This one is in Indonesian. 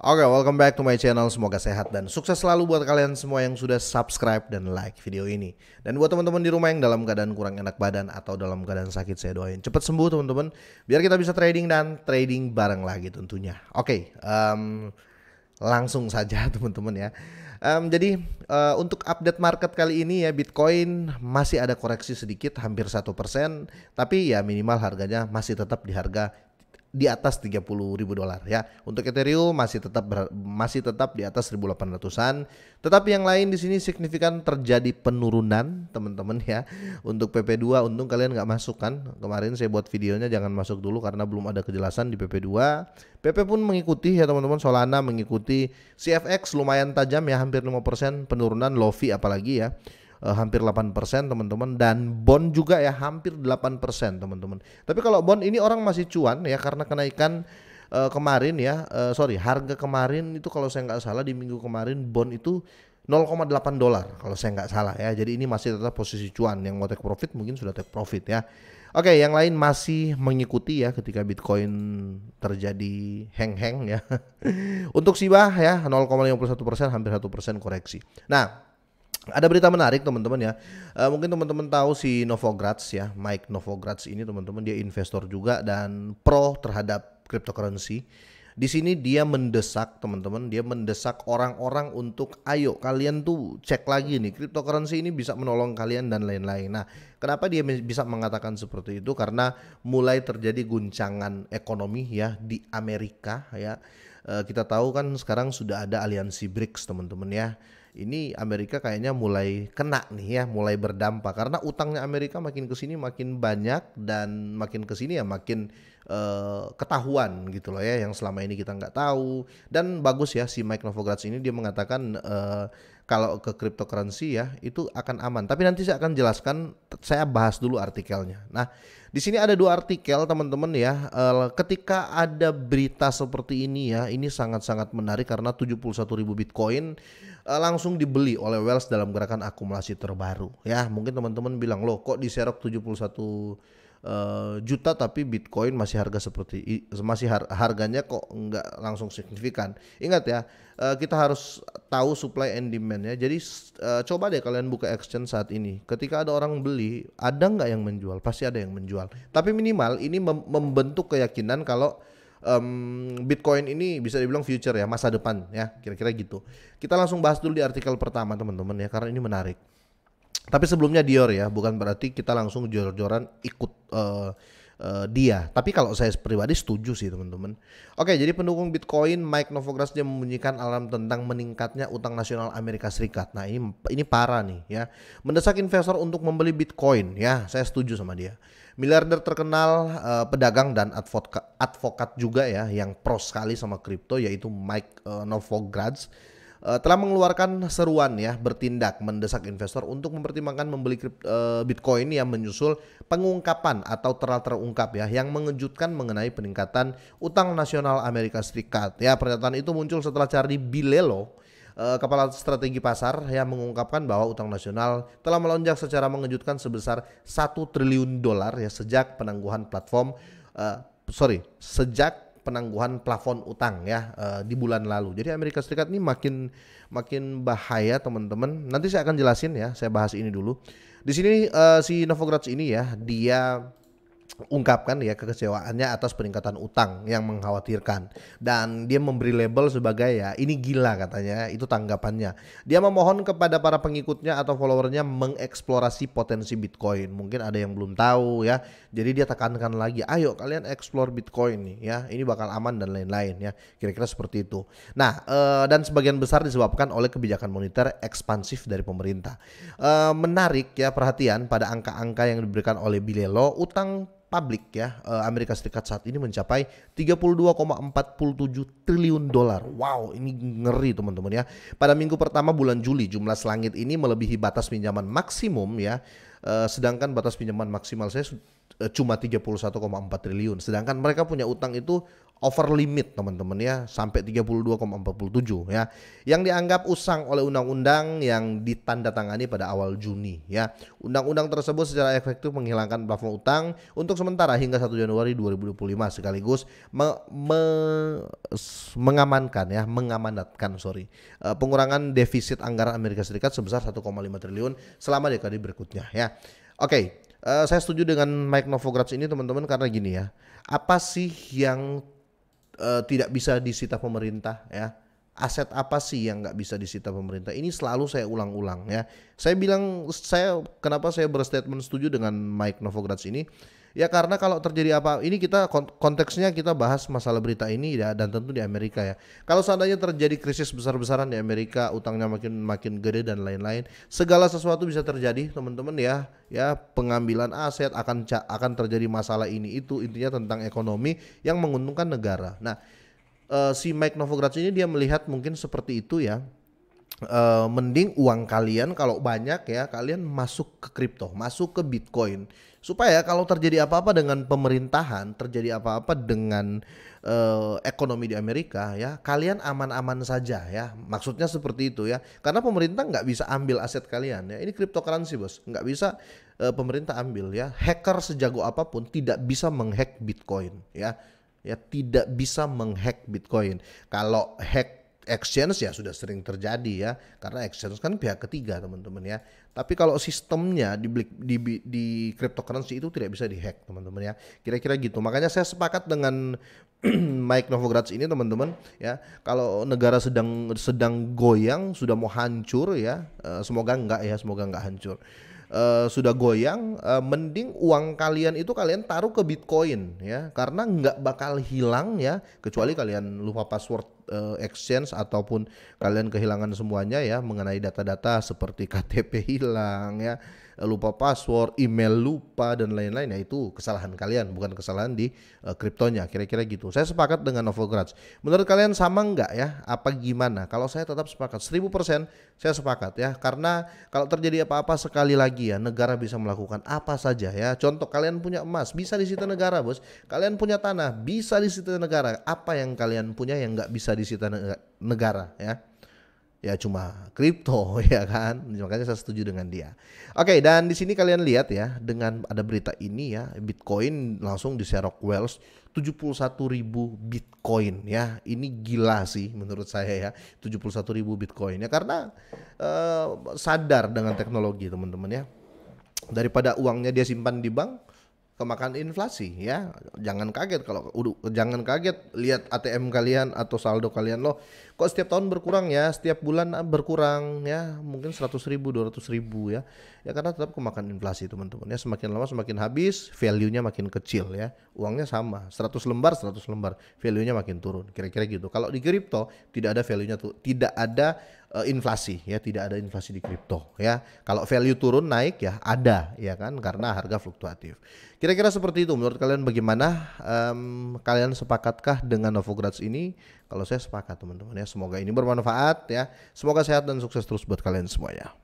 Oke, welcome back to my channel. Semoga sehat dan sukses selalu buat kalian semua yang sudah subscribe dan like video ini. Dan buat teman-teman di rumah yang dalam keadaan kurang enak badan atau dalam keadaan sakit, saya doain cepat sembuh teman-teman, biar kita bisa trading dan trading bareng lagi tentunya. Oke, langsung saja teman-teman ya. Untuk update market kali ini ya, Bitcoin masih ada koreksi sedikit, hampir 1%, tapi ya minimal harganya masih tetap di harga di atas 30.000 dolar ya. Untuk Ethereum masih tetap di atas 1.800-an. Tetapi yang lain di sini signifikan terjadi penurunan, teman-teman ya. Untuk PP2 untung kalian nggak masuk kan. Kemarin saya buat videonya jangan masuk dulu karena belum ada kejelasan di PP2. PP pun mengikuti ya teman-teman, Solana mengikuti, CFX lumayan tajam ya, hampir 5% penurunan, Lofi apalagi ya. Hampir 8% teman-teman, dan bond juga ya hampir 8% teman-teman. Tapi kalau bond ini orang masih cuan ya karena kenaikan kemarin ya, harga kemarin itu kalau saya nggak salah di minggu kemarin bond itu 0,8 dolar kalau saya nggak salah ya. Jadi ini masih tetap posisi cuan, yang mau take profit mungkin sudah take profit ya. Oke, yang lain masih mengikuti ya ketika Bitcoin terjadi hang-hang ya. Untuk Shiba ya 0,51%, hampir 1% koreksi. Nah, ada berita menarik teman-teman ya. Mungkin teman-teman tahu si Novogratz ya, Mike Novogratz ini teman-teman, dia investor juga dan pro terhadap cryptocurrency. Di sini dia mendesak teman-teman, dia mendesak orang-orang untuk ayo kalian tuh cek lagi nih, cryptocurrency ini bisa menolong kalian dan lain-lain. Nah, kenapa dia bisa mengatakan seperti itu? Karena mulai terjadi guncangan ekonomi ya di Amerika ya. Kita tahu kan sekarang sudah ada aliansi BRICS teman-teman ya. Ini Amerika kayaknya mulai kena nih ya, mulai berdampak karena utangnya Amerika makin kesini makin banyak dan makin kesini ya makin ketahuan gitu loh ya, yang selama ini kita nggak tahu. Dan bagus ya si Mike Novogratz ini, dia mengatakan kalau ke cryptocurrency ya itu akan aman. Tapi nanti saya akan jelaskan, saya bahas dulu artikelnya. Nah, di sini ada dua artikel teman-teman ya. Ketika ada berita seperti ini ya, ini sangat-sangat menarik karena 71.000 Bitcoin langsung dibeli oleh Wells dalam gerakan akumulasi terbaru ya. Mungkin teman-teman bilang, loh kok diserok 71 juta tapi Bitcoin masih harganya kok nggak langsung signifikan. Ingat ya, kita harus tahu supply and demand ya. Jadi coba deh kalian buka exchange saat ini, ketika ada orang beli, ada nggak yang menjual? Pasti ada yang menjual, tapi minimal ini membentuk keyakinan kalau Bitcoin ini bisa dibilang future ya, masa depan ya, kira-kira gitu. Kita langsung bahas dulu di artikel pertama teman-teman ya, karena ini menarik. Tapi sebelumnya Dior ya, bukan berarti kita langsung jor-joran ikut dia. Tapi kalau saya pribadi setuju sih teman-teman. Oke, jadi pendukung Bitcoin Mike Novogratz dia membunyikan alarm tentang meningkatnya utang nasional Amerika Serikat. Nah, ini parah nih ya. Mendesak investor untuk membeli Bitcoin ya. Saya setuju sama dia. Miliarder terkenal, pedagang dan advokat juga ya yang pro sekali sama kripto, yaitu Mike Novogratz telah mengeluarkan seruan ya, bertindak mendesak investor untuk mempertimbangkan membeli Bitcoin yang menyusul pengungkapan atau telah terungkap ya yang mengejutkan mengenai peningkatan utang nasional Amerika Serikat. Ya, pernyataan itu muncul setelah Charlie Bilello, kepala strategi pasar, yang mengungkapkan bahwa utang nasional telah melonjak secara mengejutkan sebesar 1 triliun dolar ya sejak penangguhan plafon utang ya di bulan lalu. Jadi Amerika Serikat ini makin bahaya teman-teman. Nanti saya akan jelasin ya, saya bahas ini dulu. Di sini si Novogratz ini ya, dia ungkapkan ya kekecewaannya atas peningkatan utang yang mengkhawatirkan, dan dia memberi label sebagai ya ini gila katanya, itu tanggapannya. Dia memohon kepada para pengikutnya atau followernya mengeksplorasi potensi Bitcoin. Mungkin ada yang belum tahu ya, jadi dia tekankan lagi, ayo kalian explore Bitcoin nih ya, ini bakal aman dan lain-lain ya, kira-kira seperti itu. Nah, dan sebagian besar disebabkan oleh kebijakan moneter ekspansif dari pemerintah. Menarik ya perhatian pada angka-angka yang diberikan oleh Bilello, utang publik ya Amerika Serikat saat ini mencapai 32,47 triliun dolar. Wow, ini ngeri teman-teman ya. Pada minggu pertama bulan Juli, jumlah selangit ini melebihi batas pinjaman maksimum ya. Sedangkan batas pinjaman maksimal saya cuma 31,4 triliun. Sedangkan mereka punya utang itu over limit teman-teman ya, sampai 32,47 ya, yang dianggap usang oleh undang-undang yang ditandatangani pada awal Juni ya. Undang-undang tersebut secara efektif menghilangkan plafon utang untuk sementara hingga 1 Januari 2025 sekaligus mengamanatkan pengurangan defisit anggaran Amerika Serikat sebesar 1,5 triliun selama dekade berikutnya ya. Oke, saya setuju dengan Mike Novogratz ini teman-teman karena gini ya. Apa sih yang tidak bisa disita pemerintah ya? Aset apa sih yang nggak bisa disita pemerintah? Ini selalu saya ulang-ulang ya. Kenapa saya berstatement setuju dengan Mike Novogratz ini? Ya karena kalau terjadi apa, ini kita konteksnya kita bahas masalah berita ini ya, dan tentu di Amerika ya. Kalau seandainya terjadi krisis besar-besaran di Amerika, utangnya makin gede dan lain-lain, segala sesuatu bisa terjadi teman-teman ya. Ya pengambilan aset akan terjadi masalah ini itu, intinya tentang ekonomi yang menguntungkan negara. Nah, si Mike Novogratz ini dia melihat mungkin seperti itu ya. Mending uang kalian kalau banyak ya kalian masuk ke kripto, masuk ke Bitcoin, supaya kalau terjadi apa-apa dengan pemerintahan, terjadi apa-apa dengan ekonomi di Amerika ya, kalian aman-aman saja ya. Maksudnya seperti itu ya, karena pemerintah nggak bisa ambil aset kalian ya. Ini cryptocurrency bos, nggak bisa pemerintah ambil ya. Hacker sejago apapun tidak bisa menghack Bitcoin ya, tidak bisa menghack Bitcoin. Kalau hack exchange ya sudah sering terjadi ya, karena exchange kan pihak ketiga teman-teman ya. Tapi kalau sistemnya di cryptocurrency itu tidak bisa dihack teman-teman ya. Kira-kira gitu. Makanya saya sepakat dengan Mike Novogratz ini teman-teman ya. Kalau negara sedang goyang, sudah mau hancur ya, semoga enggak hancur. Sudah goyang, mending uang kalian itu kalian taruh ke Bitcoin ya, karena nggak bakal hilang ya, kecuali kalian lupa password exchange ataupun kalian kehilangan semuanya ya, mengenai data-data seperti KTP hilang ya, lupa password, email lupa dan lain-lain ya, itu kesalahan kalian, bukan kesalahan di kriptonya. Kira-kira gitu. Saya sepakat dengan Novogratz. Menurut kalian sama nggak ya? Apa gimana? Kalau saya tetap sepakat 1000% saya sepakat ya, karena kalau terjadi apa-apa sekali lagi ya, negara bisa melakukan apa saja ya. Contoh, kalian punya emas bisa disita negara bos, kalian punya tanah bisa disita negara. Apa yang kalian punya yang nggak bisa disita negara ya? Ya cuma kripto ya kan. Makanya saya setuju dengan dia. Oke, dan di sini kalian lihat ya, dengan ada berita ini ya, Bitcoin langsung diserok Wells 71.000 Bitcoin ya. Ini gila sih menurut saya ya, 71.000 Bitcoin ya, karena sadar dengan teknologi teman-teman ya. Daripada uangnya dia simpan di bank kemakan inflasi ya. Jangan kaget lihat ATM kalian atau saldo kalian, loh kok setiap tahun berkurang ya, setiap bulan berkurang ya, mungkin 100.000 200.000 ya. Ya karena tetap kemakan inflasi teman-teman ya, semakin lama semakin habis, value-nya makin kecil ya. Uangnya sama 100 lembar value-nya makin turun, kira-kira gitu. Kalau di kripto tidak ada value-nya tuh, tidak ada inflasi ya, tidak ada inflasi di kripto ya. Kalau value turun naik ya ada ya kan, karena harga fluktuatif. Kira-kira seperti itu. Menurut kalian bagaimana? Kalian sepakatkah dengan Novogratz ini? Kalau saya sepakat teman-teman ya. Semoga ini bermanfaat ya. Semoga sehat dan sukses terus buat kalian semuanya.